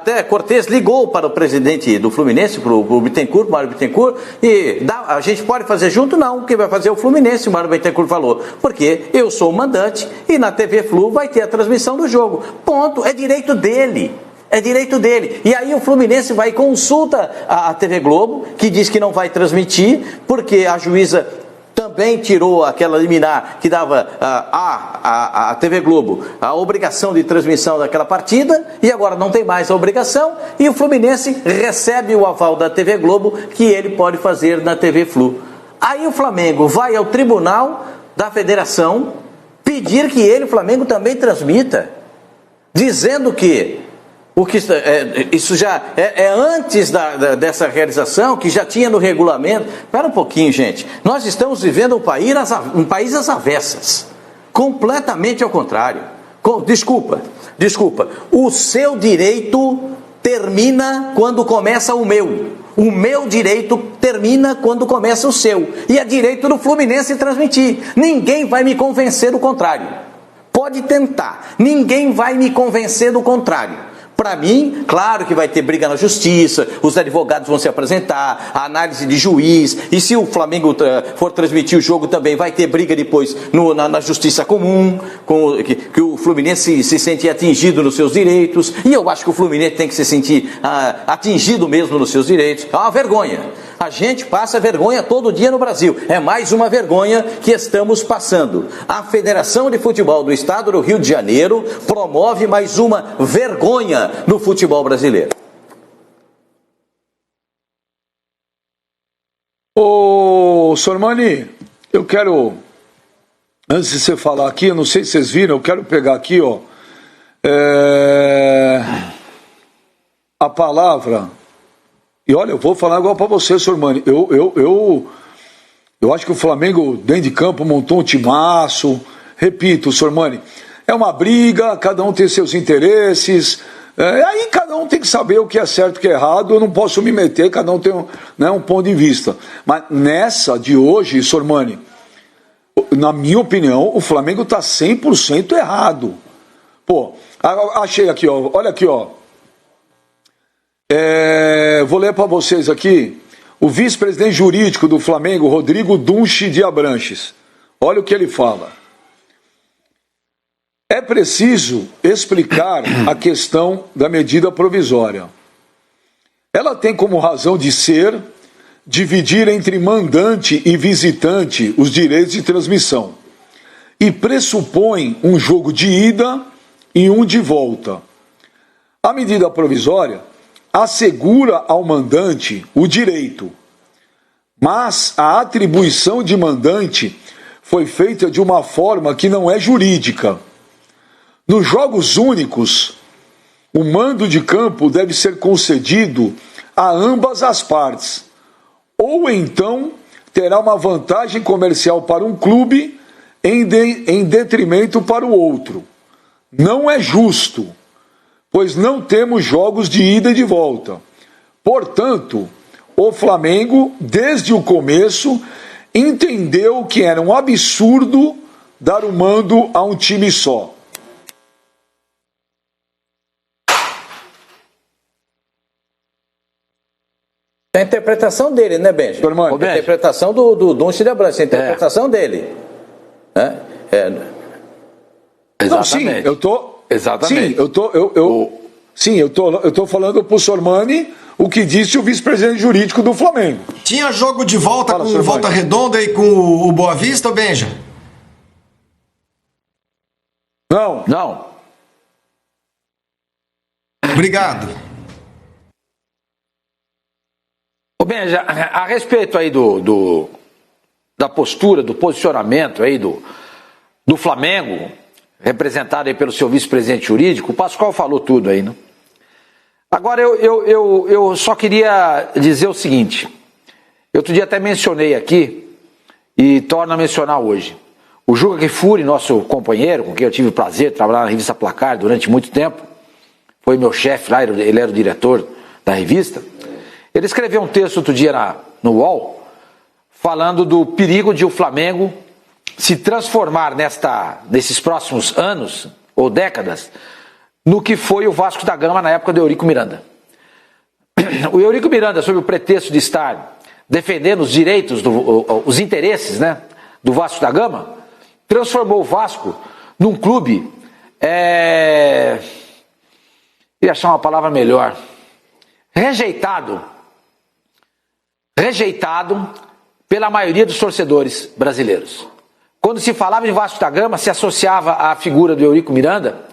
Até Cortez ligou para o presidente do Fluminense, para o Bittencourt, Mário Bittencourt, e a gente pode fazer junto? Não, quem vai fazer é o Fluminense, o Mário Bittencourt falou, porque eu sou o mandante e na TV Flu vai ter a transmissão do jogo. Ponto, é direito dele. É direito dele. E aí o Fluminense vai e consulta a TV Globo, que diz que não vai transmitir, porque a juíza também tirou aquela liminar que dava à TV Globo a obrigação de transmissão daquela partida, e agora não tem mais a obrigação, e o Fluminense recebe o aval da TV Globo que ele pode fazer na TV Flu. Aí o Flamengo vai ao Tribunal da Federação pedir que ele, o Flamengo, também transmita, dizendo que isso já é antes dessa realização, que já tinha no regulamento. Espera um pouquinho, gente. Nós estamos vivendo um país às avessas. Completamente ao contrário. Desculpa. O seu direito termina quando começa o meu. O meu direito termina quando começa o seu. E é direito do Fluminense transmitir. Ninguém vai me convencer do contrário. Pode tentar. Ninguém vai me convencer do contrário. Para mim, claro que vai ter briga na justiça, os advogados vão se apresentar, a análise de juiz, e se o Flamengo for transmitir o jogo também vai ter briga depois na justiça comum, que o Fluminense se sente atingido nos seus direitos, e eu acho que o Fluminense tem que se sentir atingido mesmo nos seus direitos. É uma vergonha. A gente passa vergonha todo dia no Brasil. É mais uma vergonha que estamos passando. A Federação de Futebol do Estado do Rio de Janeiro promove mais uma vergonha no futebol brasileiro. Ô, Sormani, eu quero, antes de você falar aqui, eu não sei se vocês viram, eu quero pegar aqui, ó, a palavra. E olha, eu vou falar agora para você, Sormani. Eu acho que o Flamengo, dentro de campo, montou um timaço. Repito, Sormani, é uma briga, cada um tem seus interesses. Aí cada um tem que saber o que é certo e o que é errado. Eu não posso me meter, cada um tem um ponto de vista. Mas nessa de hoje, Sormani, na minha opinião, o Flamengo está 100% errado. Pô, achei aqui, ó. Olha aqui, ó. Vou ler para vocês aqui o vice-presidente jurídico do Flamengo, Rodrigo Dunchi de Abranches. Olha o que ele fala. É preciso explicar a questão da medida provisória. Ela tem como razão de ser dividir entre mandante e visitante os direitos de transmissão e pressupõe um jogo de ida e um de volta. A medida provisória assegura ao mandante o direito, mas a atribuição de mandante foi feita de uma forma que não é jurídica. Nos jogos únicos, o mando de campo deve ser concedido a ambas as partes, ou então terá uma vantagem comercial para um clube em detrimento para o outro. Não é justo, pois não temos jogos de ida e de volta. Portanto, o Flamengo, desde o começo, entendeu que era um absurdo dar o mando a um time só. É a interpretação dele, né, Benji? A interpretação do Dunchi de Abranches, a interpretação dele. Não, sim, eu tô... Exatamente. Sim, eu tô falando pro Sormani o que disse o vice-presidente jurídico do Flamengo. Tinha jogo de volta com Volta Redonda e com o Boa Vista, Benja? Não. Obrigado. Ô Benja, a respeito aí da postura, do posicionamento aí do Flamengo, representado aí pelo seu vice-presidente jurídico, o Pascoal falou tudo aí, né? Agora eu só queria dizer o seguinte, outro dia até mencionei aqui, e torno a mencionar hoje, o Juca Kfouri, nosso companheiro, com quem eu tive o prazer de trabalhar na revista Placar durante muito tempo, foi meu chefe lá, ele era o diretor da revista, ele escreveu um texto outro dia no UOL, falando do perigo de o Flamengo se transformar nesses próximos anos ou décadas no que foi o Vasco da Gama na época do Eurico Miranda. O Eurico Miranda, sob o pretexto de estar defendendo os direitos, os interesses, né, do Vasco da Gama, transformou o Vasco num clube, ia achar uma palavra melhor, rejeitado pela maioria dos torcedores brasileiros. Quando se falava em Vasco da Gama, se associava à figura do Eurico Miranda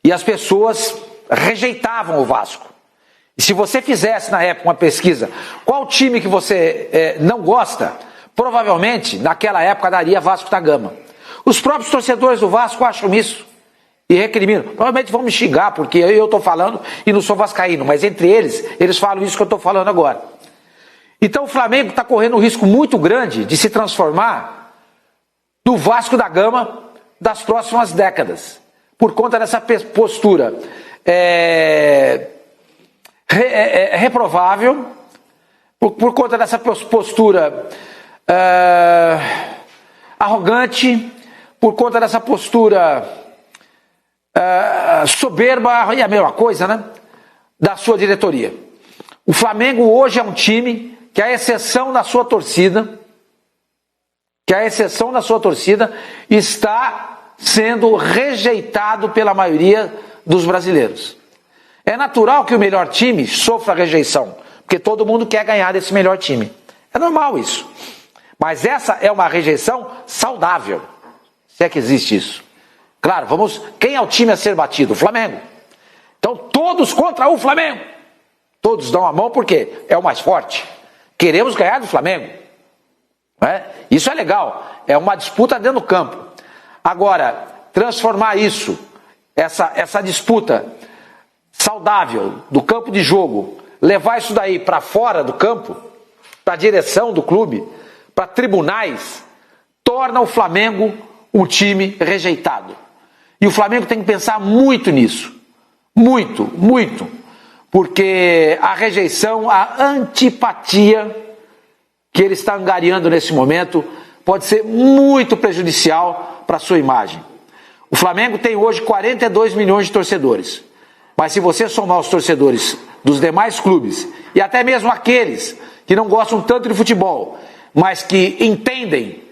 e as pessoas rejeitavam o Vasco. E se você fizesse na época uma pesquisa, qual time que você não gosta, provavelmente naquela época daria Vasco da Gama. Os próprios torcedores do Vasco acham isso e recriminam. Provavelmente vão me xingar porque eu estou falando e não sou vascaíno, mas entre eles falam isso que eu estou falando agora. Então o Flamengo está correndo um risco muito grande de se transformar no Vasco da Gama das próximas décadas, por conta dessa postura reprovável, por conta dessa postura arrogante, por conta dessa postura soberba, e a mesma coisa, né, da sua diretoria. O Flamengo hoje é um time que, à exceção da sua torcida, está sendo rejeitado pela maioria dos brasileiros. É natural que o melhor time sofra rejeição, porque todo mundo quer ganhar desse melhor time. É normal isso. Mas essa é uma rejeição saudável, se é que existe isso. Claro, quem é o time a ser batido? O Flamengo. Então todos contra o Flamengo. Todos dão a mão porque é o mais forte. Queremos ganhar do Flamengo. Isso é legal, é uma disputa dentro do campo. Agora, transformar isso, essa disputa saudável do campo de jogo, levar isso daí para fora do campo, para a direção do clube, para tribunais, torna o Flamengo um time rejeitado. E o Flamengo tem que pensar muito nisso, muito, muito, porque a rejeição, a antipatia que ele está angariando nesse momento pode ser muito prejudicial para a sua imagem. O Flamengo tem hoje 42 milhões de torcedores, mas se você somar os torcedores dos demais clubes e até mesmo aqueles que não gostam tanto de futebol, mas que entendem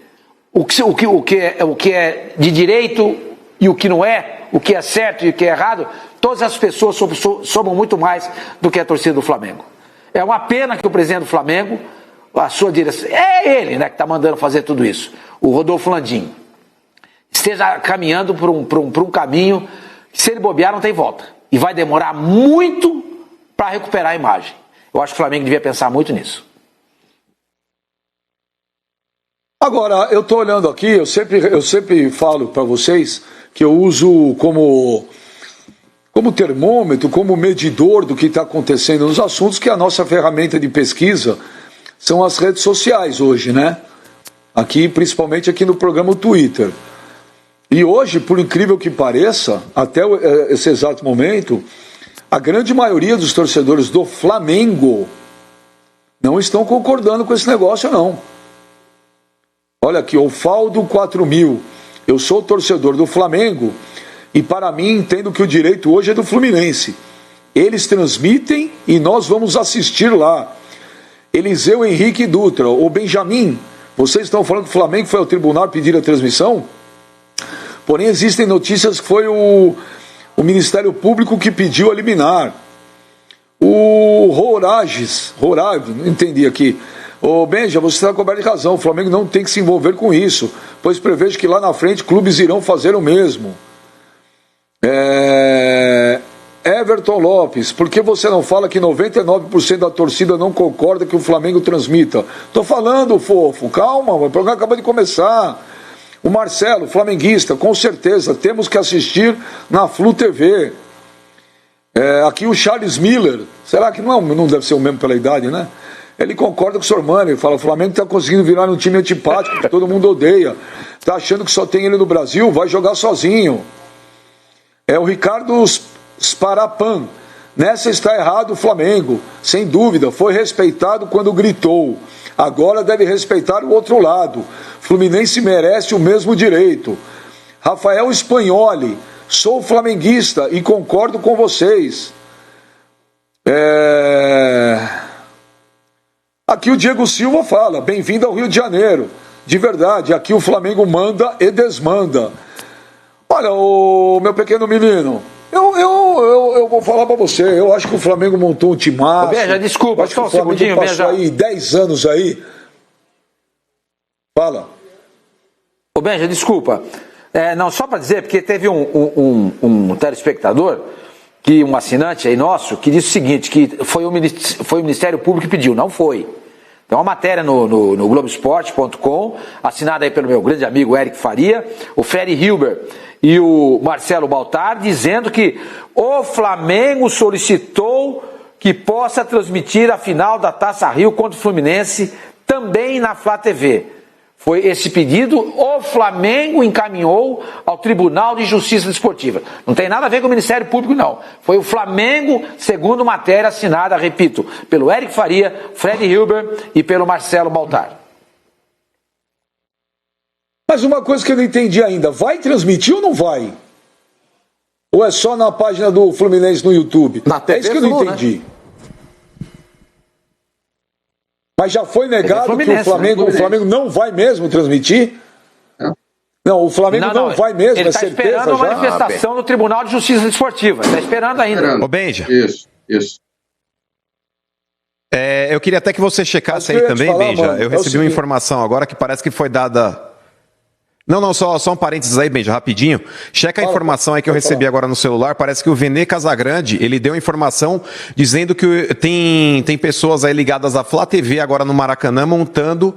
o que é de direito e o que não é, o que é certo e o que é errado, todas as pessoas somam muito mais do que a torcida do Flamengo. É uma pena que o presidente do Flamengo, a sua direção, é ele, né, que está mandando fazer tudo isso, o Rodolfo Landim, esteja caminhando por um caminho que, se ele bobear, não tem volta. E vai demorar muito para recuperar a imagem. Eu acho que o Flamengo devia pensar muito nisso. Agora, eu estou olhando aqui, eu sempre falo para vocês que eu uso como termômetro, como medidor do que está acontecendo nos assuntos, que a nossa ferramenta de pesquisa são as redes sociais hoje, né? Aqui, principalmente aqui no programa Twitter. E hoje, por incrível que pareça, até esse exato momento, a grande maioria dos torcedores do Flamengo não estão concordando com esse negócio, não. Olha aqui, o Faldo 4000. Eu sou torcedor do Flamengo e, para mim, entendo que o direito hoje é do Fluminense. Eles transmitem e nós vamos assistir lá. Eliseu Henrique Dutra, o Benjamin, vocês estão falando que o Flamengo foi ao tribunal pedir a transmissão? Porém, existem notícias que foi o Ministério Público que pediu a liminar. O Rorages, não entendi aqui. Ô Benja, você está coberto de razão, o Flamengo não tem que se envolver com isso, pois prevejo que lá na frente clubes irão fazer o mesmo. Everton Lopes, por que você não fala que 99% da torcida não concorda que o Flamengo transmita? Tô falando, fofo, calma, o programa acabou de começar. O Marcelo, flamenguista, com certeza, temos que assistir na Flu TV. Aqui o Charles Miller, será que não deve ser o mesmo pela idade, né? Ele concorda com o Sormani, ele fala, o Flamengo está conseguindo virar um time antipático, que todo mundo odeia. Está achando que só tem ele no Brasil, vai jogar sozinho. O Ricardo Sparapan, nessa está errado o Flamengo, sem dúvida, foi respeitado quando gritou. Agora deve respeitar o outro lado. Fluminense merece o mesmo direito. Rafael Spagnoli, Sou flamenguista e concordo com vocês. Aqui o Diego Silva fala, bem-vindo ao Rio de Janeiro. De verdade, aqui o Flamengo manda e desmanda. Olha, meu pequeno menino, eu vou falar pra você, eu acho que o Flamengo montou um timaço. Beja, desculpa, só um segundinho, Beja. Aí 10 anos aí. Fala. Ô Benja, desculpa. Não, só para dizer, porque teve um telespectador, um assinante aí nosso, que disse o seguinte, que foi o Ministério Público que pediu. Não foi. Tem uma matéria no Globoesporte.com, assinada aí pelo meu grande amigo Eric Faria, o Fred Hilber e o Marcelo Baltar, dizendo que o Flamengo solicitou que possa transmitir a final da Taça Rio contra o Fluminense também na Flá TV. Foi esse pedido, o Flamengo encaminhou ao Tribunal de Justiça Desportiva. Não tem nada a ver com o Ministério Público, não. Foi o Flamengo, segundo matéria assinada, repito, pelo Eric Faria, Fred Hilber e pelo Marcelo Baltar. Mas uma coisa que eu não entendi ainda, vai transmitir ou não vai? Ou é só na página do Fluminense no YouTube? Na TV é isso que eu não entendi. Né? Mas já foi negado que o Flamengo não vai mesmo transmitir? Não, o Flamengo não vai mesmo, ele está esperando a manifestação do Tribunal de Justiça Desportiva. Está esperando ainda. Ô Benja. Isso. Eu queria até que você checasse aí também, Benja. Eu recebi uma informação agora que parece que foi dada... Não, só um parênteses aí, Benja, rapidinho. Checa a informação aí que eu recebi agora no celular. Parece que o Vene Casagrande, ele deu informação dizendo que tem pessoas aí ligadas à Flá TV agora no Maracanã montando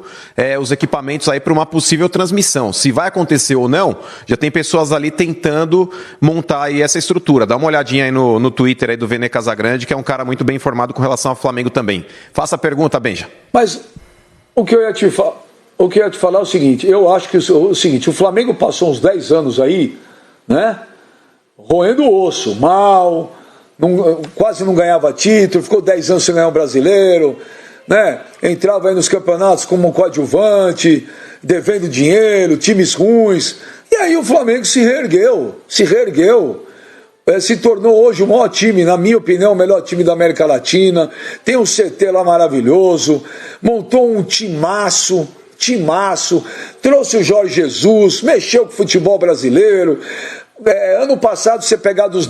os equipamentos aí para uma possível transmissão. Se vai acontecer ou não, já tem pessoas ali tentando montar aí essa estrutura. Dá uma olhadinha aí no Twitter aí do Vene Casagrande, que é um cara muito bem informado com relação ao Flamengo também. Faça a pergunta, Benja. Mas o que eu ia te falar... O que eu ia te falar é o seguinte, eu acho que o Flamengo passou uns 10 anos aí, né, roendo o osso, mal, quase não ganhava título, ficou 10 anos sem ganhar um brasileiro, né, entrava aí nos campeonatos como um coadjuvante, devendo dinheiro, times ruins, e aí o Flamengo se reergueu, se tornou hoje o maior time, na minha opinião, o melhor time da América Latina, tem um CT lá maravilhoso, montou um timaço, trouxe o Jorge Jesus, mexeu com o futebol brasileiro. Ano passado, você pegar dos